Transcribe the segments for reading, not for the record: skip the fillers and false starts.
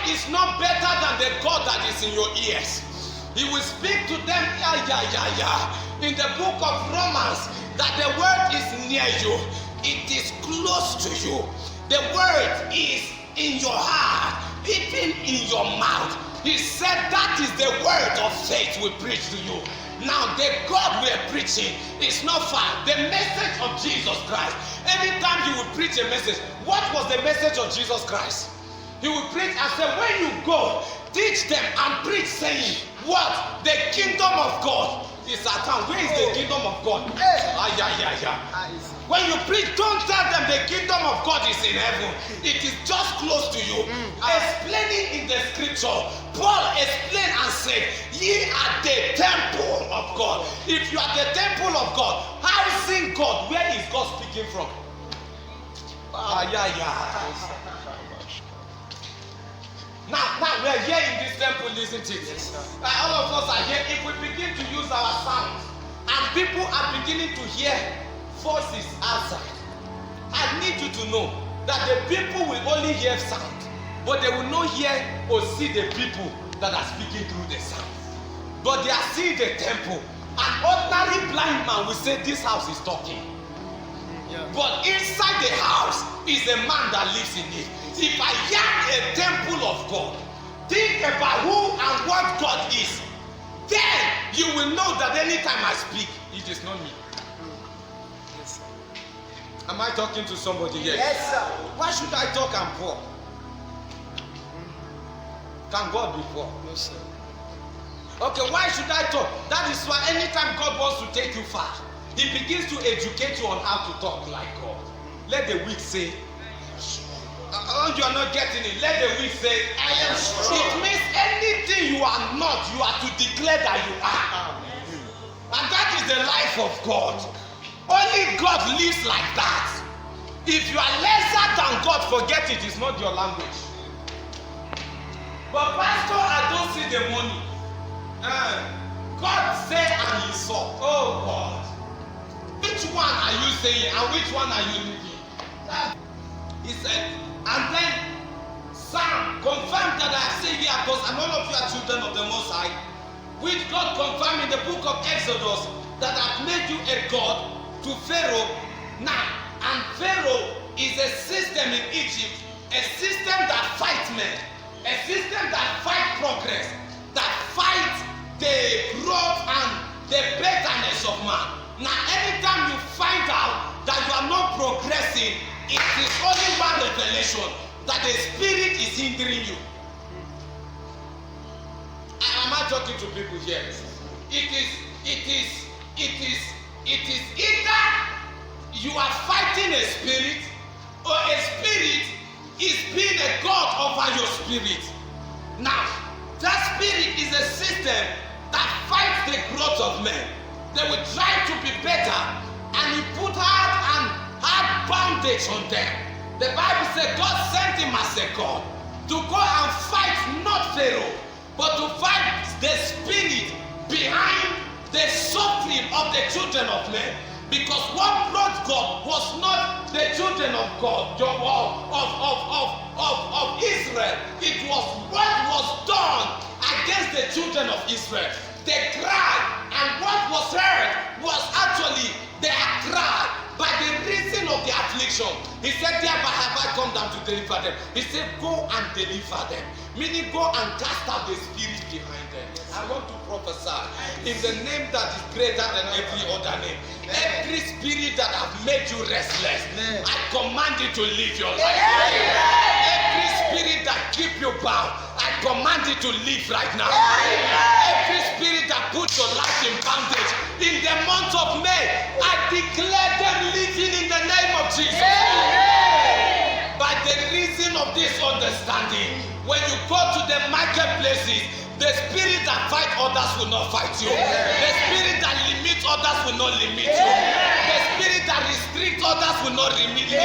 is not better than the God that is in your ears. He will speak to them in the book of Romans that the word is near you. It is close to you. The word is in your heart, even in your mouth. He said that is the word of faith we preach to you. Now the God we are preaching is not far. The message of Jesus Christ. Anytime he will preach a message, what was the message of Jesus Christ? He will preach and say, when you go, teach them and preach, saying, what? The kingdom of God is at hand. Where is the kingdom of God? When you preach, don't tell them the kingdom of God is in heaven. It is just close to you. Explaining in the scripture, Paul explained and said, ye are the temple of God. If you are the temple of God, how sing God? Where is God speaking from? Now we are here in this temple, isn't it? Yes, all of us are here. If we begin to use our sound, and people are beginning to hear voices outside, I need you to know that the people will only hear sound, but they will not hear or see the people that are speaking through the sound. But they are seeing the temple. An ordinary blind man will say, this house is talking. Yeah. But inside the house is a man that lives in it. If I am a temple of God, think about who and what God is. Then you will know that anytime I speak, it is not me. Yes, sir. Am I talking to somebody here? Yes, sir. Why should I talk and poor? Can God be poor? No, sir. Okay, why should I talk? That is why anytime God wants to take you far, he begins to educate you on how to talk like God. Let the weak say, you are not getting it. Let the weak say, I am strong. It means anything you are not, you are to declare that you are. And that is the life of God. Only God lives like that. If you are lesser than God, forget it. It's not your language. But pastor, I don't see the money. God said and he saw. Oh God. Which one are you saying and which one are you living? He said, and then Sam confirmed that I say here, because and all of you are children of the Most High, which God confirmed in the book of Exodus that I've made you a God to Pharaoh. Now, and Pharaoh is a system in Egypt, a system that fights men, a system that fights progress, that fights the growth and the betterness of man. Now, anytime you find out that you are not progressing, it is only one revelation that the spirit is hindering you. Am I talking to people here? It is either you are fighting a spirit, or a spirit is being a god over your spirit. Now, that spirit is a system that fights the growth of men. They will try to be better, and you put hard bondage on them. The Bible says God sent him as a God to go and fight not Pharaoh, but to fight the spirit behind the suffering of the children of men. Because what brought God was not the children of God, of Israel. It was what was done against the children of Israel. They cried, and what was heard was actually their cry by the reason of the affliction. He said, thereby have I come down to deliver them. He said, go and deliver them. Meaning, go and cast out the spirit behind them. I want to prophesy in the name that is greater than every other name. Every spirit that has made you restless, I command you to leave your life. Every spirit that keep you bound, I command you to leave right now. Every spirit that puts your life in bondage, in the month of May, I declare them living in the name of Jesus. By the reason of this understanding, when you go to the marketplaces, the spirit that fight others will not fight you. The spirit that limits others will not limit you. The spirit that restricts others will not restrict you.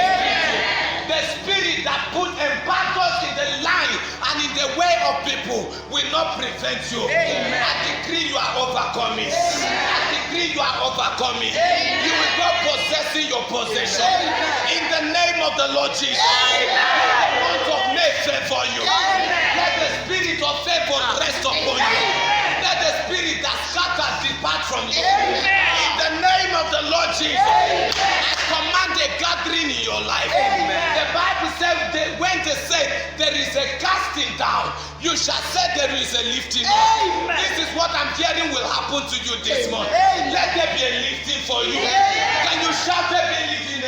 The spirit that put embargoes in the line and in the way of people will not prevent you. I decree you are overcoming. I decree you are overcoming. You will go possessing your possession. In the name of the Lord Jesus. The month of May favor you. Let from you. In the name of the Lord Jesus, I command a gathering in your life. The Bible says when they say there is a casting down, you shall say there is a lifting up. This is what I'm hearing will happen to you this month. Let there be a lifting for you. Can you shout there be a lifting?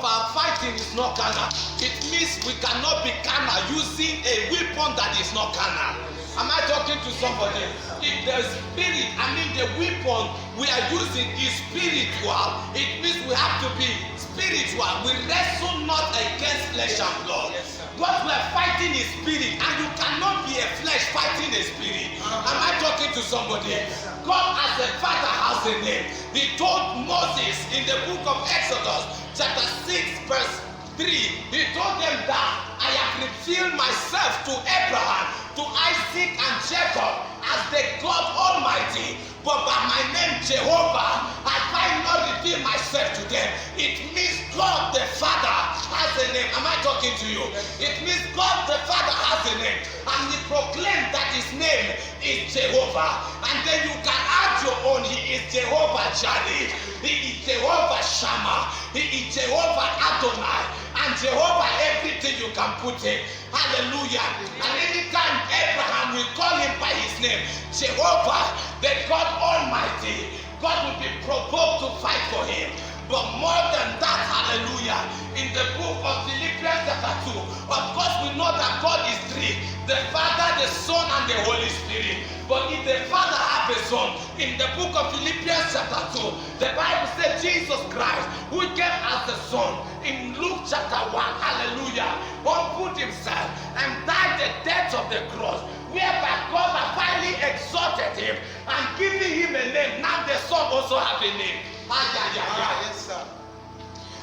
Our fighting is not carnal. It means we cannot be carnal using a weapon that is not carnal. Am I talking to somebody? If the spirit, the weapon we are using is spiritual, it means we have to be spiritual. We wrestle not against flesh and blood. What we are fighting is spirit, and you cannot be a flesh fighting a spirit. Am I talking to somebody? God as a father has a name. He told Moses in the book of Exodus, chapter 6, verse 3, he told them that I have revealed myself to Abraham, to Isaac and Jacob as the God Almighty, but by my name Jehovah have I not revealed myself to them. It means God the Father has a name. Am I talking to you? It means God the Father has a name, and he proclaimed that his name is Jehovah. And then you can add your own. He is Jehovah Jireh, he is Jehovah Shammah, he is Jehovah Adonai, and Jehovah everything you can put in. Hallelujah. And anytime Abraham will call him by his name, Jehovah, the God Almighty, God will be provoked to fight for him. But more than that, hallelujah, in the book of Philippians chapter 2, of course we know that God is three: the Father, the Son, and the Holy Spirit. But if the Father have a Son, in the book of Philippians chapter 2, the Bible says Jesus Christ, who came as the Son, in Luke chapter 1, hallelujah, humbled himself and died the death of the cross, whereby God has finally exalted him and given him a name. Now the Son also have a name. Yes, sir.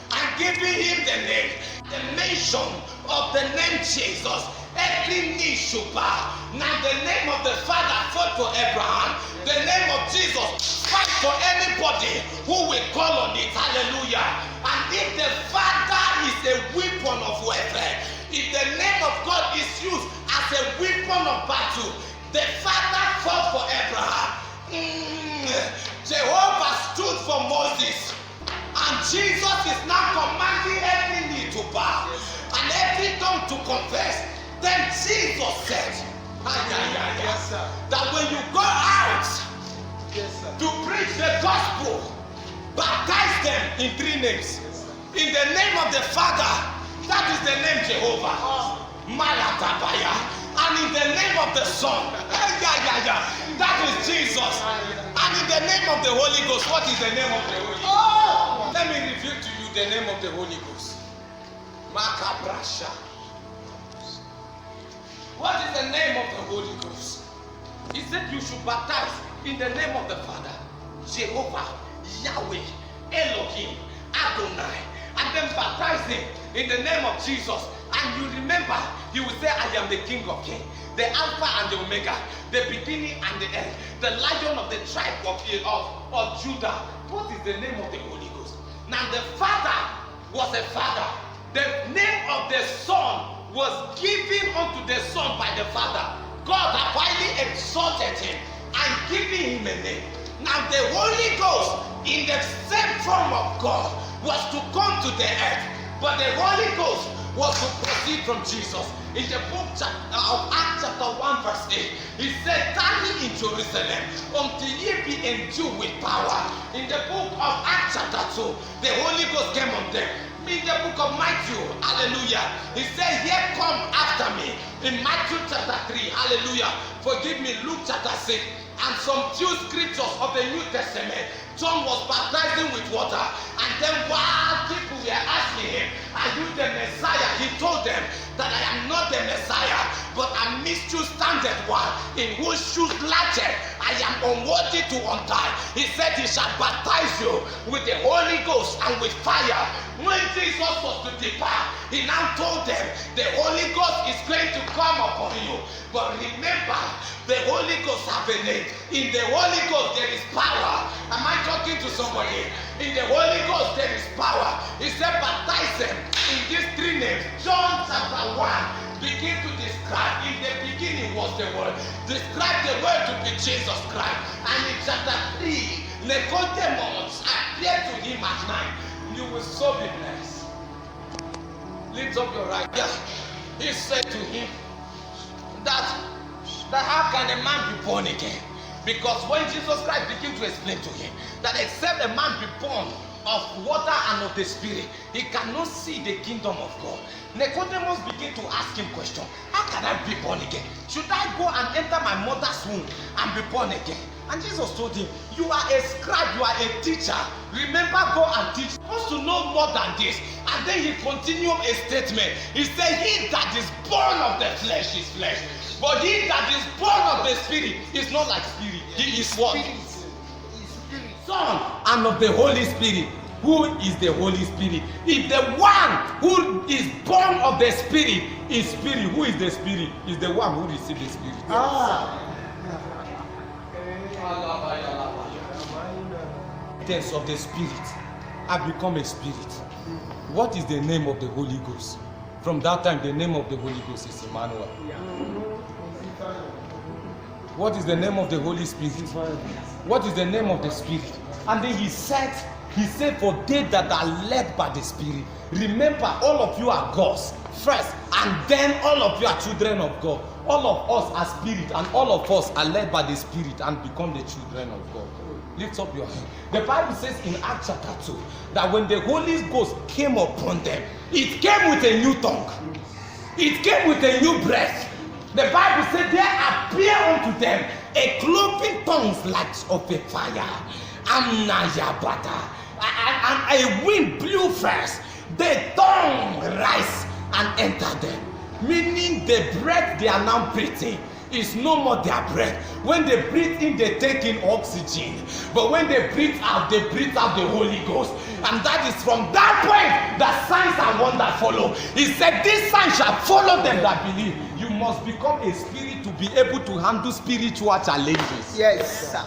And giving him the name, the mention of the name Jesus, every knee should bow. Now the name of the Father fought for Abraham, the name of Jesus fight for anybody who will call on it. Hallelujah. And if the Father is a weapon of warfare, if the name of God is used as a weapon of battle, the Father fought for Abraham. Jehovah stood for Moses, and Jesus is now commanding every knee to bow and every tongue to confess. Then Jesus said, that when you go out to preach the gospel, baptize them in three names. In the name of the Father, that is the name Jehovah, Malatabaya, and in the name of the Son, that is Jesus. And in the name of the Holy Ghost, what is the name of the Holy Ghost? Let me reveal to you the name of the Holy Ghost. Makabrasha. What is the name of the Holy Ghost? He said you should baptize in the name of the Father, Jehovah, Yahweh, Elohim, Adonai, and then baptize him in the name of Jesus. And you remember, you will say, I am the King of Kings, the Alpha and the Omega, the beginning and the end, the Lion of the tribe of Judah. What is the name of the Holy Ghost? Now the Father was a Father. The name of the Son was given unto the Son by the Father. God had highly exalted him and given him a name. Now the Holy Ghost, in the same form of God, was to come to the earth, but the Holy Ghost was to proceed from Jesus. In the book of Acts chapter 1 verse 8, he said, tarry in Jerusalem until ye be endued with power. In the book of Acts chapter 2, the Holy Ghost came on them. In the book of Matthew, hallelujah, he said, here come after me. In Matthew chapter 3, hallelujah, forgive me, Luke chapter 6, and some few scriptures of the New Testament. John was baptizing with water, and then while people were asking him, are you the Messiah? He told them that I am not the Messiah, but a mystery standeth one, in whose shoes latchet I am unworthy to untie. He said he shall baptize you with the Holy Ghost and with fire. When Jesus was to depart, he now told them, the Holy Ghost is going to come upon you. But remember, the Holy Ghost have a name. In the Holy Ghost there is power. Am I talking to somebody? In the Holy Ghost there is power. He said baptize them in these three names. John chapter 1, begin to describe, in the beginning was the Word. Describe the Word to be Jesus Christ. And in chapter 3, Nicodemus appeared to him at night. You will so be blessed. Lift up your right hand. He said to him that how can a man be born again? Because when Jesus Christ began to explain to him that except a man be born of water and of the Spirit, he cannot see the kingdom of God. Nicodemus began to ask him question. How can I be born again? Should I go and enter my mother's womb and be born again? And Jesus told him, you are a scribe, you are a teacher. Remember, go and teach. He wants to know more than this. And then he continued a statement. He said, he that is born of the flesh is flesh. But he that is born of the Spirit is not like Spirit. He is what? Son and of the Holy Spirit. Who is the Holy Spirit? If the one who is born of the Spirit is Spirit, who is the Spirit? Is the one who received the Spirit. Of the Spirit, I become a spirit. What is the name of the Holy Ghost? From that time, the name of the Holy Ghost is Emmanuel. What is the name of the Holy Spirit? What is the name of the Spirit? And then he said, for they that are led by the Spirit. Remember, all of you are God's first, and then all of you are children of God. All of us are spirit, and all of us are led by the Spirit and become the children of God. Lift up your hand. The Bible says in Acts chapter 2 that when the Holy Ghost came upon them, it came with a new tongue. It came with a new breath. The Bible said there appeared unto them a cloven tongues like of a fire. And a wind blew first. The tongue rise and enter them. Meaning the breath they are now breathing is no more their breath. When they breathe in, they take in oxygen. But when they breathe out, they breathe out the Holy Ghost. And that is from that point that signs and wonders follow. He said, this sign shall follow them that believe. You must become a spirit to be able to handle spiritual challenges. Yes, sir.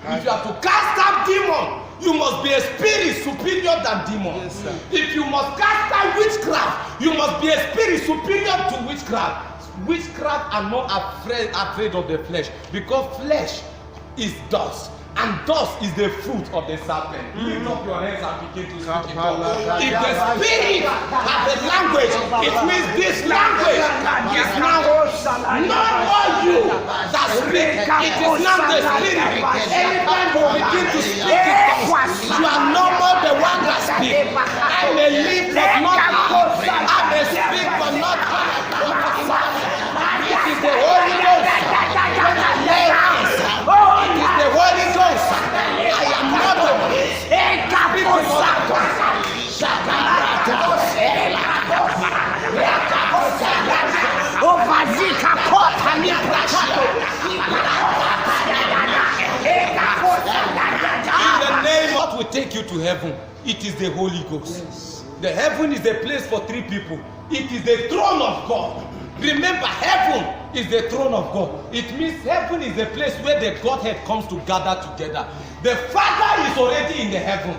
If you are to cast out demon, you must be a spirit superior than demon. Yes, sir. If you must cast out witchcraft, you must be a spirit superior to witchcraft. Witchcraft are not afraid of the flesh, because flesh is dust, and dust is the fruit of the serpent. Lift up your hands and begin to speak in tongues. If the spirit has a language, it means this language is now not all you that speak. It is not the spirit. Anytime you begin to speak in tongues, you are no more the one that speaks. I may live but not I may speak but not prophesy. It is the Holy Ghost. When I lay hands, it is the Holy Ghost. I am not the in the name of what will take you to heaven, it is the Holy Ghost. Yes. The heaven is a place for three people. It is the throne of God. Remember, heaven is the throne of God. It means heaven is the place where the Godhead comes to gather together. The Father is already in the heaven.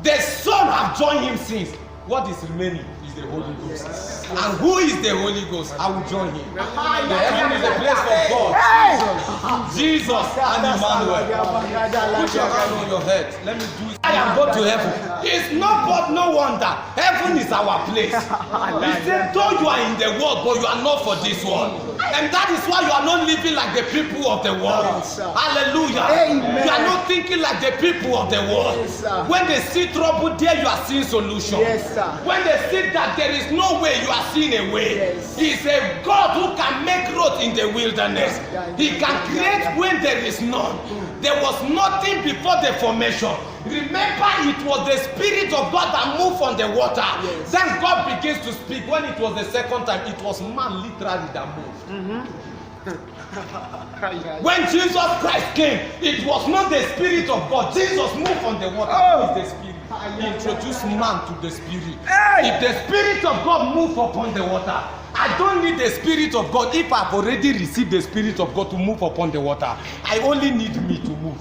The Son have joined him since. What is remaining is the Holy Ghost. Yes. And who is the Holy Ghost? I will join him. The heaven is a place for God. Jesus and Emmanuel. Put your hand on your head. Let me do it. I am going to heaven. It's not but no wonder. Heaven is our place. He said, though you are in the world, but you are not for this world. And that is why you are not living like the people of the world. Yes, hallelujah. Amen. You are not thinking like the people of the world. Yes, when they see trouble there, you are seeing solution. Yes, when they see that there is no way, you are seeing a way. Yes. He is a God who can make road in the wilderness. He can create when there is none. There was nothing before the formation. Remember, it was the Spirit of God that moved on the water. Yes. Then God begins to speak. When it was the second time, it was man literally that moved. When Jesus Christ came, it was not the Spirit of God. Jesus moved on the water. It's the Spirit. He introduced man to the Spirit. If the Spirit of God moved upon the water, I don't need the Spirit of God. If I've already received the Spirit of God to move upon the water, I only need me to move.